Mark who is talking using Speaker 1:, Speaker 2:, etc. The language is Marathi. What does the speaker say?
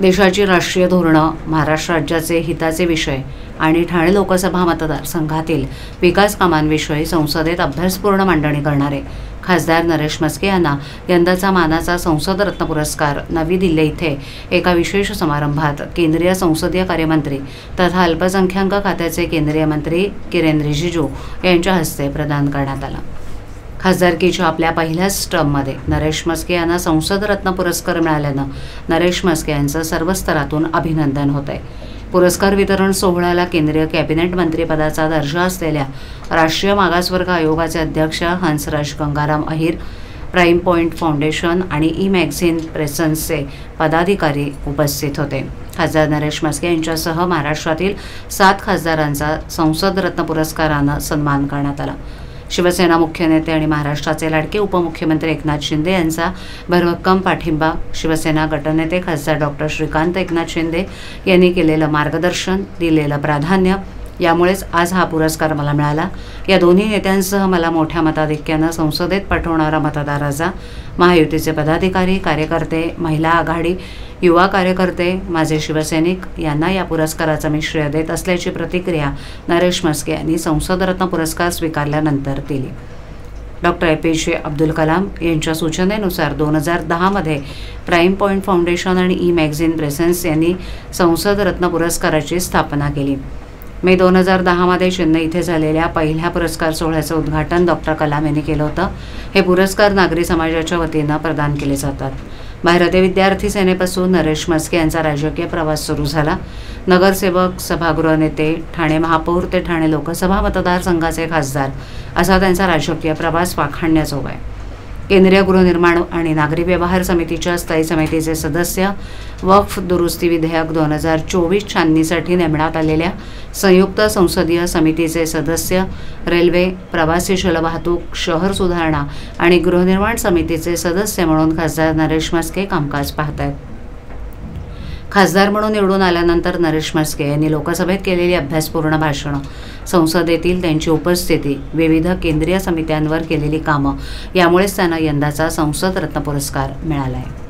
Speaker 1: देशाची राष्ट्रीय धोरणं, महाराष्ट्र राज्याचे हिताचे विषय आणि ठाणे लोकसभा मतदारसंघातील विकास कामांविषयी संसदेत अभ्यासपूर्ण मांडणी करणारे खासदार नरेश म्हस्के यांना यंदाचा मानाचा संसद रत्न पुरस्कार नवी दिल्ली येथे एका विशेष समारंभात केंद्रीय संसदीय कार्यमंत्री तथा अल्पसंख्याक खात्याचे केंद्रीय मंत्री किरेन रिजिजू यांच्या हस्ते प्रदान करण्यात आला। खासदारकीच्या आपल्या पहिल्याच टर्ममध्ये नरेश म्हस्के यांना संसद रत्न पुरस्कार मिळाल्यानं नरेश म्हस्के यांचं सर्व स्तरातून अभिनंदन होत आहे। पुरस्कार वितरण सोहळ्याला केंद्रीय कॅबिनेट मंत्रिपदाचा दर्जा असलेल्या राष्ट्रीय मागासवर्ग आयोगाचे अध्यक्ष Hansraj Gangaram Ahir, prime point foundation आणि ई मॅगझिन प्रेझन्सचे पदाधिकारी उपस्थित होते। खासदार नरेश म्हस्के यांच्यासह महाराष्ट्रातील 7 खासदारांचा संसद रत्न पुरस्कारानं सन्मान करण्यात आला। शिवसेना मुख्य नेते आणि महाराष्ट्राचे लाडके उपमुख्यमंत्री एकनाथ शिंदे यांचा भरभक्कम पाठिंबा, शिवसेना गटनेते खासदार डॉक्टर श्रीकांत एकनाथ शिंदे यांनी केलेलं मार्गदर्शन, दिलेलं प्राधान्य यामुळेच आज हा पुरस्कार मला मिळाला। या दोन्ही नेत्यांसह मला मोठ्या मताधिक्यानं संसदेत पाठवणारा मतदाराचा, महायुतीचे पदाधिकारी, कार्यकर्ते, महिला आघाडी, युवा कार्यकर्ते, माझे शिवसैनिक यांना या पुरस्काराचं मी श्रेय देत असल्याची प्रतिक्रिया नरेश म्हस्के यांनी संसद रत्न पुरस्कार स्वीकारल्यानंतर दिली। डॉक्टर APJ अब्दुल कलाम यांच्या सूचनेनुसार 2010 मध्ये प्राइम पॉइंट फाउंडेशन आणि ई मॅगझिन प्रेझन्स यांनी संसद रत्न पुरस्काराची स्थापना केली। मे 2010 मध्ये चेन्नई इथे झालेल्या पहिल्या पुरस्कार सोहळ्याचं उद्घाटन डॉक्टर कलाम यांनी केलं होतं। हे पुरस्कार नागरी समाजाच्या वतीनं प्रदान केले जातात। भारतीय विद्यार्थी सेनेपासून नरेश म्हस्के यांचा राजकीय प्रवास सुरू झाला। नगरसेवक, सभागृह नेते, ठाणे महापौर ते ठाणे लोकसभा मतदारसंघाचे खासदार असा त्यांचा राजकीय प्रवास वाखाणण्याजोगा आहे। केंद्रीय गृहनिर्माण आणि नागरी व्यवहार समितीच्या स्थायी समितीचे सदस्य, वक्फ दुरुस्ती विधेयक 2024 छाननीसाठी नेमण्यात आलेल्या संयुक्त संसदीय समितीचे सदस्य, रेल्वे, प्रवासी जलवाहतूक, शहर सुधारणा आणि गृहनिर्माण समितीचे सदस्य म्हणून खासदार नरेश म्हस्के कामकाज पाहत आहेत। खासदार म्हणून निवडून आल्यानंतर नरेश म्हस्के यांनी लोकसभेत केलेली अभ्यासपूर्ण भाषणं, संसदेतील त्यांची उपस्थिती, विविध केंद्रीय समित्यांवर केलेली कामं यामुळेच त्यांना यंदाचा संसद रत्न पुरस्कार मिळाला आहे।